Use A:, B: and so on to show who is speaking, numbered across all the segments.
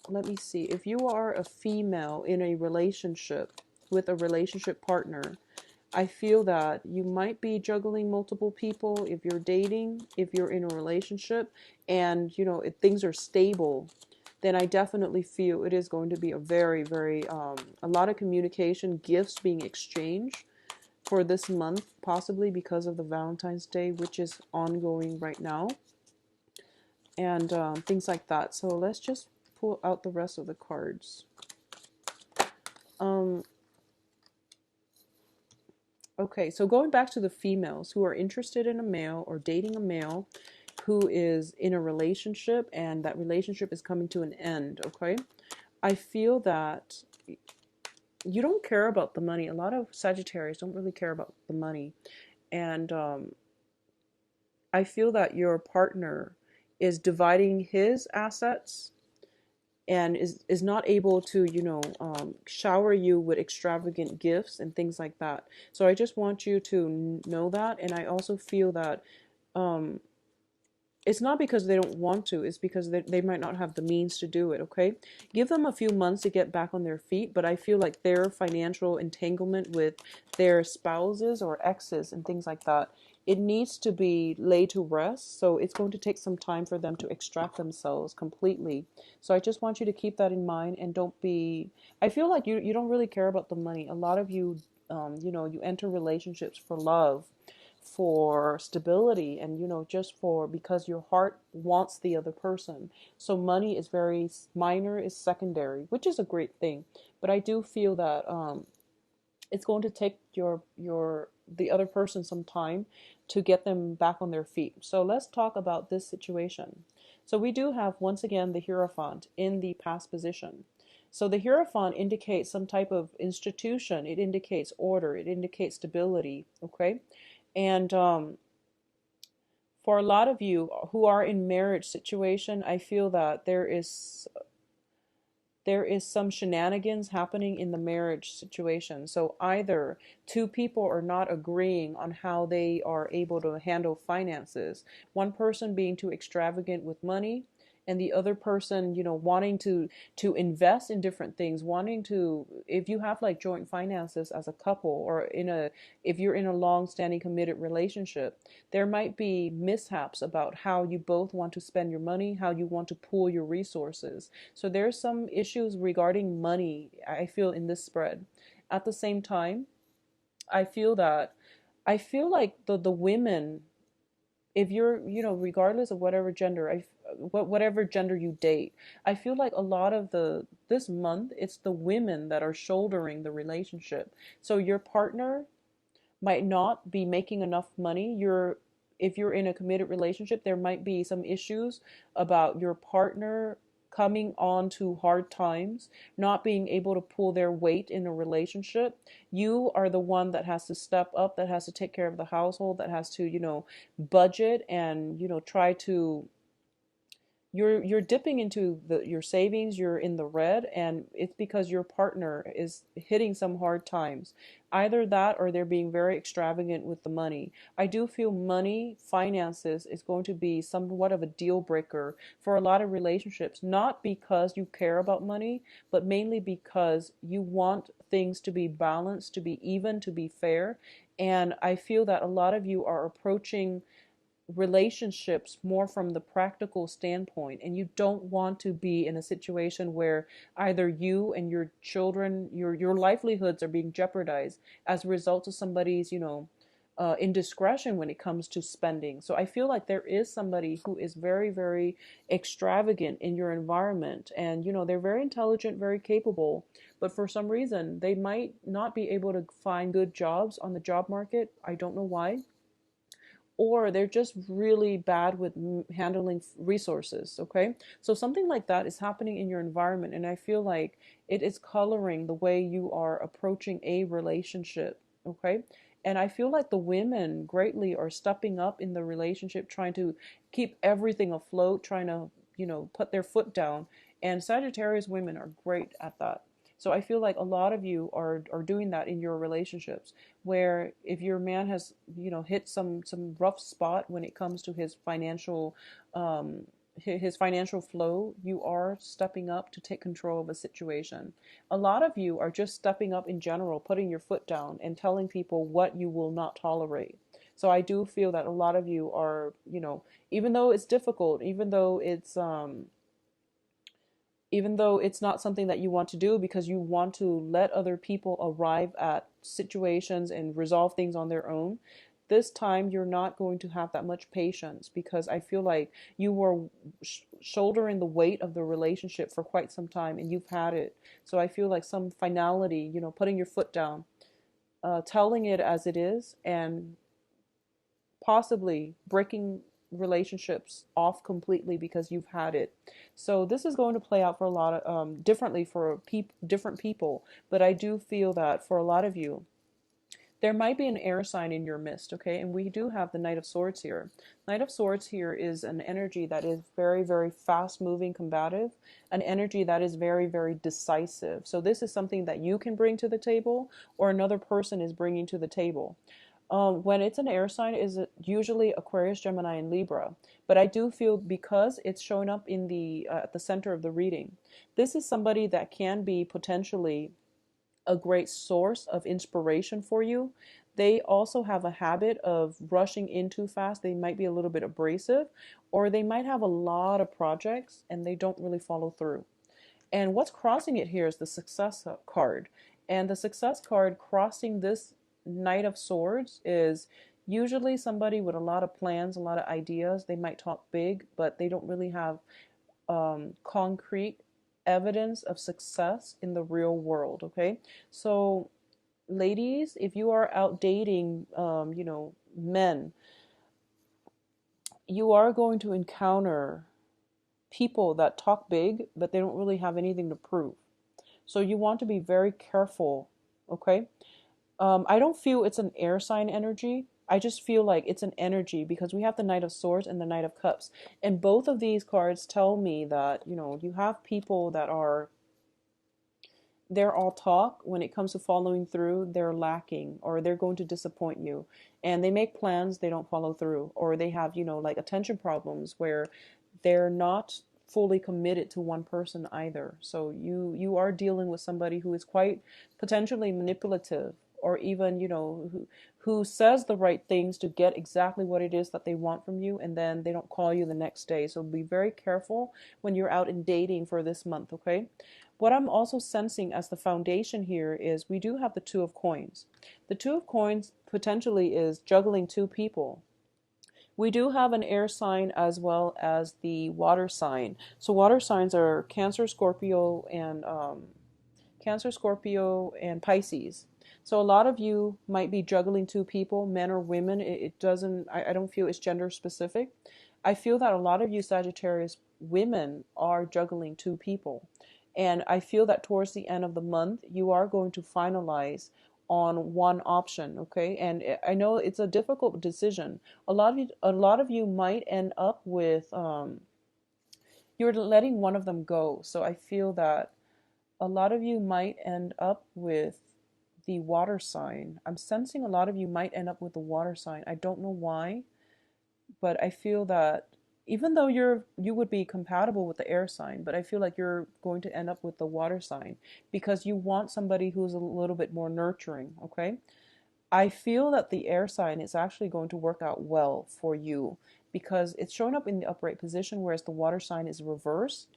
A: let me see. If you are a female in a relationship with a relationship partner, I feel that you might be juggling multiple people if you're dating, if you're in a relationship, and if things are stable, then I definitely feel it is going to be a very, very, a lot of communication, gifts being exchanged for this month, possibly because of the Valentine's Day, which is ongoing right now, and things like that. So let's just pull out the rest of the cards. Um, okay, so going back to the females who are interested in a male or dating a male who is in a relationship and that relationship is coming to an end, okay? I feel that you don't care about the money. A lot of Sagittarius don't really care about the money. And I feel that your partner is dividing his assets and is not able to shower you with extravagant gifts and things like that. So I just want you to know that. And I also feel that um, it's not because they don't want to, it's because they might not have the means to do it. Okay, give them a few months to get back on their feet, but I feel like their financial entanglement with their spouses or exes and things like that, it needs to be laid to rest. So it's going to take some time for them to extract themselves completely. So I just want you to keep that in mind and don't be, I feel like you don't really care about the money. A lot of you you enter relationships for love, for stability, and just for because your heart wants the other person. So money is very minor, is secondary, which is a great thing. But I do feel that it's going to take your the other person some time to get them back on their feet. So let's talk about this situation. So we do have once again the Hierophant in the past position. So the Hierophant indicates some type of institution, it indicates order, it indicates stability, okay? And for a lot of you who are in marriage situation, I feel that there is some shenanigans happening in the marriage situation. So either two people are not agreeing on how they are able to handle finances, one person being too extravagant with money, and the other person, wanting to invest in different things, wanting to, if you have like joint finances as a couple, or if you're in a long-standing committed relationship, there might be mishaps about how you both want to spend your money, how you want to pool your resources. So there's some issues regarding money, I feel, in this spread. At the same time, I feel that I feel like the women, if you're, regardless of whatever gender, whatever gender you date, I feel like a lot of this month it's the women that are shouldering the relationship. So your partner might not be making enough money. If you're in a committed relationship, there might be some issues about your partner coming on to hard times, not being able to pull their weight in a relationship. You are the one that has to step up, that has to take care of the household, that has to, budget and, try to, you're dipping into your savings, you're in the red, and it's because your partner is hitting some hard times. Either that or they're being very extravagant with the money. I do feel money, finances is going to be somewhat of a deal breaker for a lot of relationships, not because you care about money, but mainly because you want things to be balanced, to be even, to be fair. And I feel that a lot of you are approaching relationships more from the practical standpoint, and you don't want to be in a situation where either you and your children, your livelihoods are being jeopardized as a result of somebody's indiscretion when it comes to spending. So I feel like there is somebody who is very, very extravagant in your environment, and they're very intelligent, very capable, but for some reason they might not be able to find good jobs on the job market. I don't know why, or they're just really bad with handling resources. Okay, so something like that is happening in your environment, and I feel like it is coloring the way you are approaching a relationship. Okay, and I feel like the women greatly are stepping up in the relationship, trying to keep everything afloat, trying to put their foot down, and Sagittarius women are great at that. So I feel like a lot of you are doing that in your relationships, where if your man has hit some rough spot when it comes to his financial his financial flow, you are stepping up to take control of a situation. A lot of you are just stepping up in general, putting your foot down and telling people what you will not tolerate. So I do feel that a lot of you are, even though it's difficult, even though it's not something that you want to do because you want to let other people arrive at situations and resolve things on their own, this time you're not going to have that much patience because I feel like you were shouldering the weight of the relationship for quite some time and you've had it. So I feel like some finality, putting your foot down, telling it as it is, and possibly breaking relationships off completely because you've had it. So this is going to play out for a lot of differently for different people, but I do feel that for a lot of you there might be an air sign in your midst, okay? And we do have the Knight of Swords here. Knight of Swords here is an energy that is very, very fast moving, combative, an energy that is very, very decisive. So this is something that you can bring to the table or another person is bringing to the table. When it's an air sign, is usually Aquarius, Gemini, and Libra. But I do feel because it's showing up in the at the center of the reading, this is somebody that can be potentially a great source of inspiration for you. They also have a habit of rushing in too fast. They might be a little bit abrasive, or they might have a lot of projects and they don't really follow through. And what's crossing it here is the success card. And the success card crossing this Knight of Swords is usually somebody with a lot of plans, a lot of ideas. They might talk big, but they don't really have concrete evidence of success in the real world. Okay, so ladies, if you are out dating, men, you are going to encounter people that talk big, but they don't really have anything to prove. So you want to be very careful. Okay, I don't feel it's an air sign energy. I just feel like it's an energy because we have the Knight of Swords and the Knight of Cups. And both of these cards tell me that, you have people that they're all talk. When it comes to following through, they're lacking or they're going to disappoint you. And they make plans, they don't follow through. Or they have, like attention problems where they're not fully committed to one person either. So you are dealing with somebody who is quite potentially manipulative or even, who says the right things to get exactly what it is that they want from you, and then they don't call you the next day. So be very careful when you're out in dating for this month, okay? What I'm also sensing as the foundation here is we do have the Two of Coins. The Two of Coins potentially is juggling two people. We do have an air sign as well as the water sign. So water signs are Cancer, Scorpio, and Pisces. So a lot of you might be juggling two people, men or women. It doesn't, I don't feel it's gender specific. I feel that a lot of you Sagittarius women are juggling two people. And I feel that towards the end of the month, you are going to finalize on one option, okay? And I know it's a difficult decision. A lot of you might end up with you're letting one of them go. So I feel that a lot of you might end up with the water sign. I'm sensing a lot of you might end up with the water sign. I don't know why, but I feel that even though you would be compatible with the air sign, but I feel like you're going to end up with the water sign because you want somebody who's a little bit more nurturing, okay? I feel that the air sign is actually going to work out well for you because it's showing up in the upright position, whereas the water sign is reversed.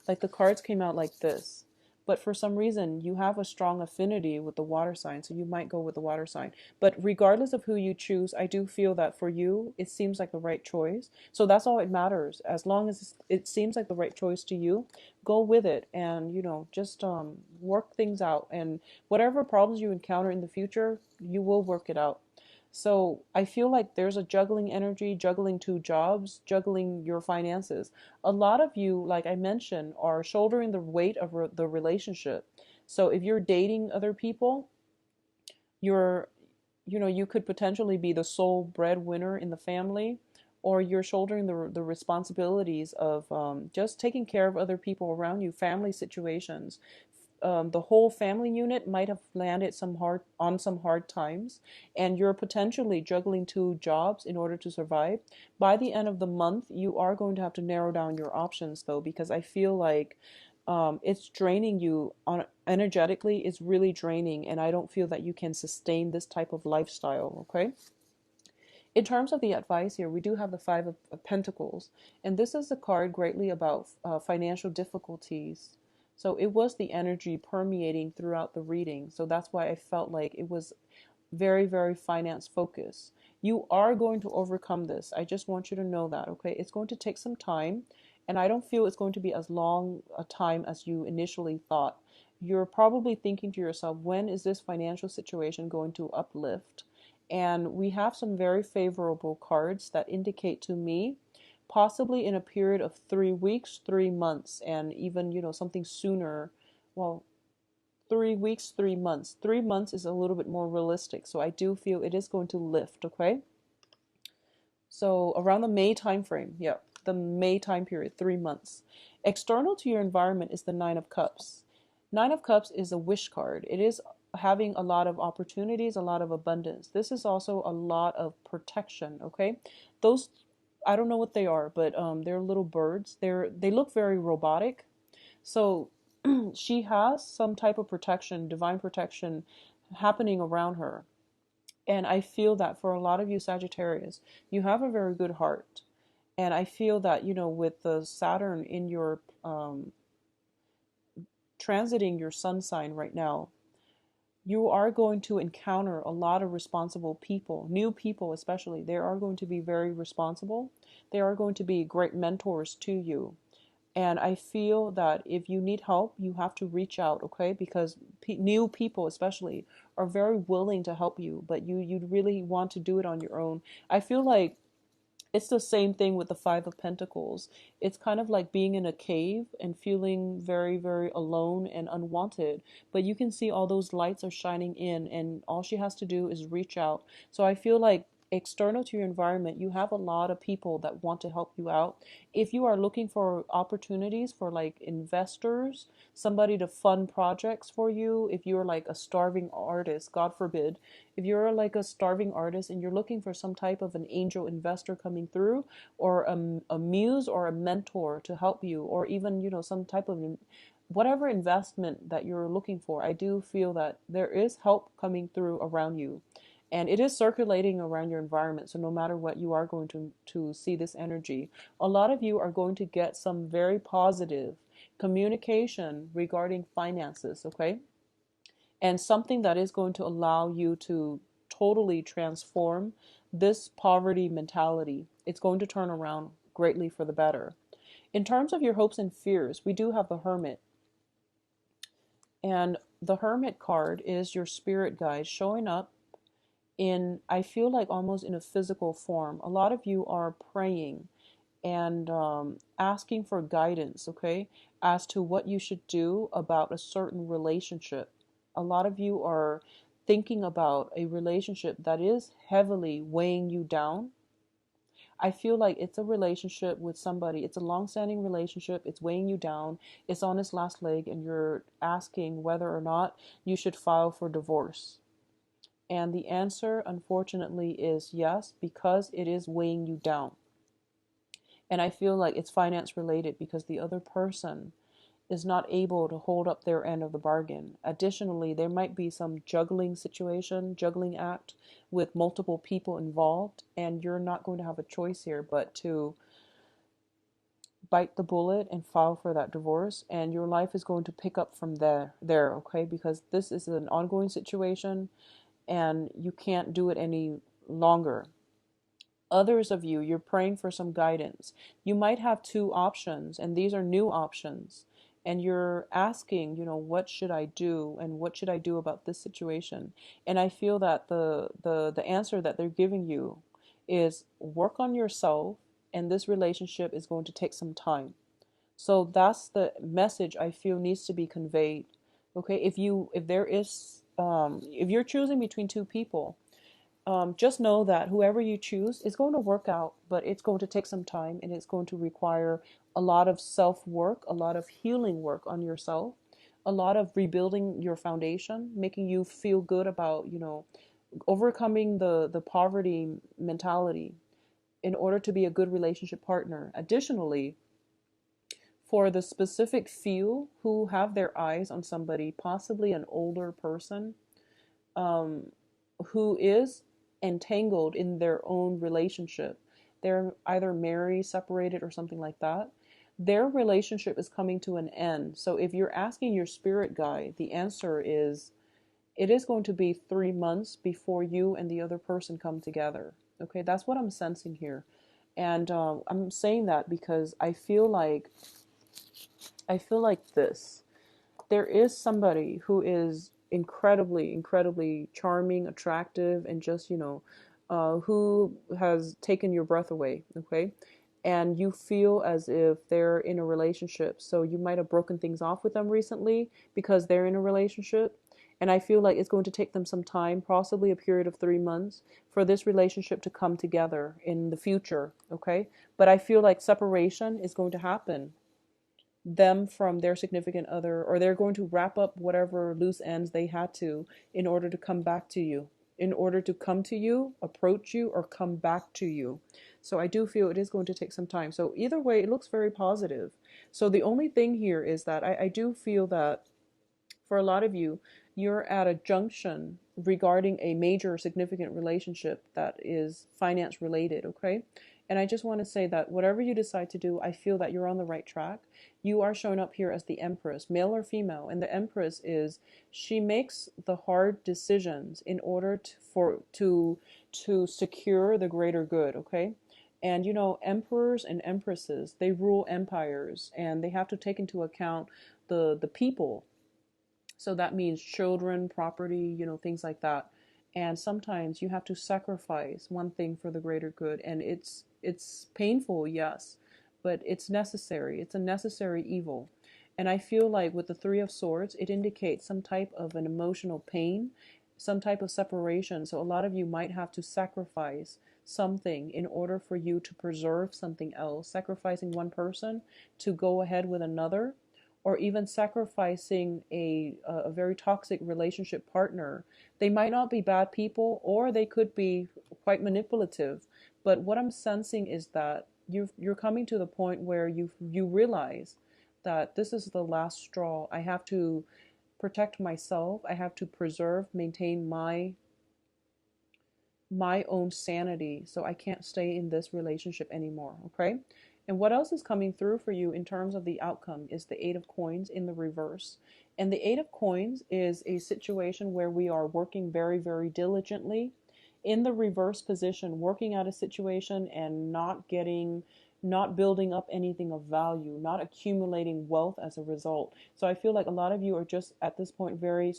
A: Like the cards came out like this. But for some reason, you have a strong affinity with the water sign, so you might go with the water sign. But regardless of who you choose, I do feel that for you, it seems like the right choice. So that's all it matters. As long as it seems like the right choice to you, go with it and, just work things out. And whatever problems you encounter in the future, you will work it out. So I feel like there's a juggling energy, juggling two jobs, juggling your finances. A lot of you, like I mentioned, are shouldering the weight of the relationship. So if you're dating other people, you could potentially be the sole breadwinner in the family, or you're shouldering the responsibilities of just taking care of other people around you, family situations, the whole family unit might have landed some hard times, and you're potentially juggling two jobs in order to survive. By the end of the month, you are going to have to narrow down your options, though, because I feel like it's draining you on energetically. It's really draining, and I don't feel that you can sustain this type of lifestyle. Okay. In terms of the advice here, we do have the Five of Pentacles, and this is a card greatly about financial difficulties. So it was the energy permeating throughout the reading. So that's why I felt like it was very, very finance focused. You are going to overcome this. I just want you to know that, okay? It's going to take some time, and I don't feel it's going to be as long a time as you initially thought. You're probably thinking to yourself, when is this financial situation going to uplift? And we have some very favorable cards that indicate to me possibly in a period of 3 weeks, 3 months, and even, something sooner. Well, 3 weeks, 3 months. 3 months is a little bit more realistic. So I do feel it is going to lift, okay? So around the May time frame, yeah, the May time period, 3 months. External to your environment is the Nine of Cups. Nine of Cups is a wish card. It is having a lot of opportunities, a lot of abundance. This is also a lot of protection, okay? Those, I don't know what they are, but they're little birds. They look very robotic. So she has some type of protection, divine protection happening around her. And I feel that for a lot of you Sagittarius, you have a very good heart. And I feel that, with the Saturn in your transiting your sun sign right now, you are going to encounter a lot of responsible people, new people especially. They are going to be very responsible. They are going to be great mentors to you. And I feel that if you need help, you have to reach out, okay? Because new people especially are very willing to help you, but you really want to do it on your own. I feel like it's the same thing with the Five of Pentacles. It's kind of like being in a cave and feeling very, very alone and unwanted. But you can see all those lights are shining in, and all she has to do is reach out. So I feel like external to your environment, you have a lot of people that want to help you out. If you are looking for opportunities for like investors, somebody to fund projects for you, if you're like a starving artist, God forbid, if you're like a starving artist and you're looking for some type of an angel investor coming through, or a muse or a mentor to help you, or even, some type of whatever investment that you're looking for, I do feel that there is help coming through around you. And it is circulating around your environment. So no matter what, you are going to see this energy. A lot of you are going to get some very positive communication regarding finances, okay? And something that is going to allow you to totally transform this poverty mentality. It's going to turn around greatly for the better. In terms of your hopes and fears, we do have the Hermit. And the Hermit card is your spirit guide showing up in, I feel like almost in a physical form. A lot of you are praying and asking for guidance, okay, as to what you should do about a certain relationship. A lot of you are thinking about a relationship that is heavily weighing you down. I feel like it's a relationship with somebody. It's a long-standing relationship. It's weighing you down. It's on its last leg, and you're asking whether or not you should file for divorce. And the answer, unfortunately, is yes, because it is weighing you down. And I feel like it's finance related because the other person is not able to hold up their end of the bargain. Additionally, there might be some juggling situation, juggling act with multiple people involved, and you're not going to have a choice here but to bite the bullet and file for that divorce, and your life is going to pick up from there, okay? Because this is an ongoing situation and you can't do it any longer. Others of you, you're praying for some guidance. You might have two options, and these are new options. And you're asking, what should I do, and what should I do about this situation? And I feel that the answer that they're giving you is work on yourself, and this relationship is going to take some time. So that's the message I feel needs to be conveyed. Okay, if you're choosing between two people, just know that whoever you choose is going to work out, but it's going to take some time, and it's going to require a lot of self-work, a lot of healing work on yourself, a lot of rebuilding your foundation, making you feel good about, overcoming the poverty mentality in order to be a good relationship partner. Additionally, for the specific few who have their eyes on somebody, possibly an older person, um, who is entangled in their own relationship. They're either married, separated, or something like that. Their relationship is coming to an end. So if you're asking your spirit guide, the answer is it is going to be 3 months before you and the other person come together. Okay, that's what I'm sensing here. And I'm saying that because I feel like this. There is somebody who is incredibly, incredibly charming, attractive, and just, who has taken your breath away, okay? And you feel as if they're in a relationship. So you might have broken things off with them recently because they're in a relationship. And I feel like it's going to take them some time, possibly a period of 3 months, for this relationship to come together in the future, okay? But I feel like separation is going to happen, them from their significant other, or they're going to wrap up whatever loose ends they had to in order to come back to you, in order to come to you, approach you, or come back to you. So I do feel it is going to take some time. So either way, it looks very positive. So the only thing here is that I do feel that for a lot of you, you're at a junction regarding a major significant relationship that is finance related, okay? And I just want to say that whatever you decide to do, I feel that you're on the right track. You are showing up here as the Empress, male or female, and the Empress is, she makes the hard decisions in order to secure the greater good, okay? And emperors and empresses, they rule empires, and they have to take into account the people. So that means children, property, things like that. And sometimes you have to sacrifice one thing for the greater good. And it's painful, yes, but it's necessary. It's a necessary evil. And I feel like with the Three of Swords, it indicates some type of an emotional pain, some type of separation. So a lot of you might have to sacrifice something in order for you to preserve something else, sacrificing one person to go ahead with another, or even sacrificing a very toxic relationship partner. They might not be bad people, or they could be quite manipulative. But what I'm sensing is that you're coming to the point where you realize that this is the last straw. I have to protect myself. I have to preserve, maintain my own sanity, so I can't stay in this relationship anymore, okay? And what else is coming through for you in terms of the outcome is the Eight of Coins in the reverse. And the Eight of Coins is a situation where we are working very, very diligently in the reverse position, working out a situation and not building up anything of value, not accumulating wealth as a result. So I feel like a lot of you are just at this point very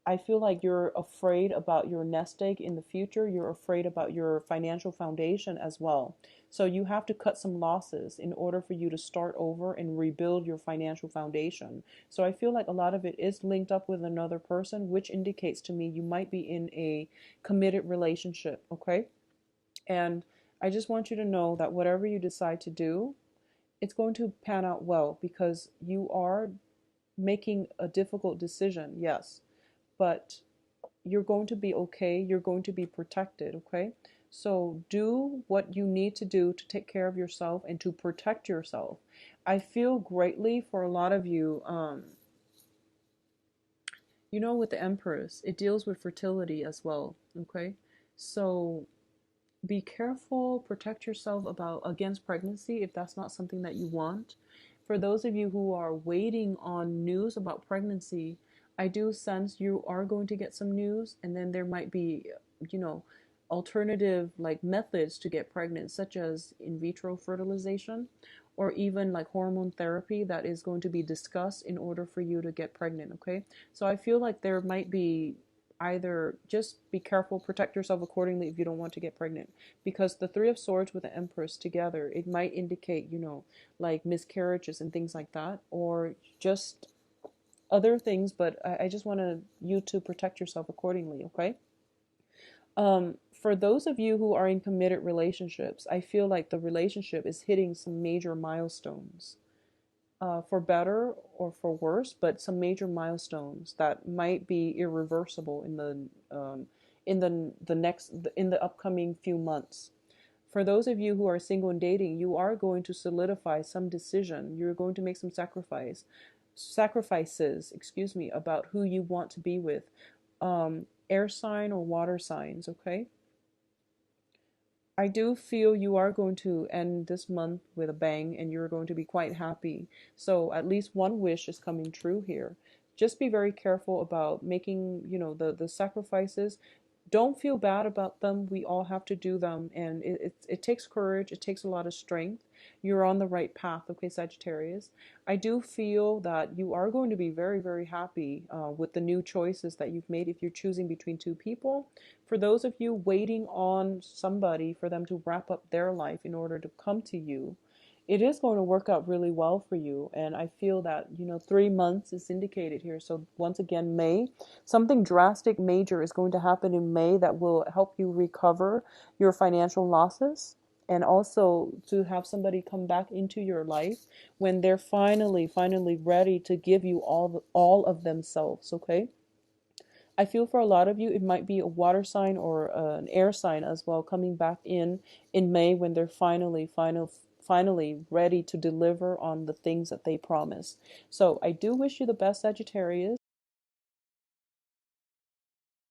A: I feel like you're afraid about your nest egg in the future. You're afraid about your financial foundation as well. So you have to cut some losses in order for you to start over and rebuild your financial foundation. So I feel like a lot of it is linked up with another person, which indicates to me you might be in a committed relationship, okay? And I just want you to know that whatever you decide to do, it's going to pan out well, because you are making a difficult decision, yes, but you're going to be okay. You're going to be protected, okay? So do what you need to do to take care of yourself and to protect yourself. I feel greatly for a lot of you, with the Empress, it deals with fertility as well, okay? So be careful, protect yourself against pregnancy if that's not something that you want. For those of you who are waiting on news about pregnancy, I do sense you are going to get some news, and then there might be, alternative like methods to get pregnant, such as in vitro fertilization, or even like hormone therapy that is going to be discussed in order for you to get pregnant, okay? So I feel like there might be either, just be careful, protect yourself accordingly if you don't want to get pregnant, because the Three of Swords with the Empress together, it might indicate, like miscarriages and things like that, or just other things, but I just want you to protect yourself accordingly, okay? For those of you who are in committed relationships, I feel like the relationship is hitting some major milestones. for better or for worse, but some major milestones that might be irreversible in the upcoming few months. For those of you who are single and dating, you are going to solidify some decision. You're going to make some sacrifices, excuse me, about who you want to be with. Air sign or water signs, okay? I do feel you are going to end this month with a bang and you're going to be quite happy. So at least one wish is coming true here. Just be very careful about making, the sacrifices. Don't feel bad about them. We all have to do them, and it takes courage. It takes a lot of strength. You're on the right path, okay, Sagittarius. I do feel that you are going to be very, very happy with the new choices that you've made if you're choosing between two people. For those of you waiting on somebody for them to wrap up their life in order to come to you, it is going to work out really well for you. And I feel that, 3 months is indicated here. So once again, May, something drastic major is going to happen in May that will help you recover your financial losses. And also to have somebody come back into your life when they're finally ready to give you all of themselves, okay? I feel for a lot of you, it might be a water sign or an air sign as well, coming back in May when they're finally ready to deliver on the things that they promise. So I do wish you the best, Sagittarius.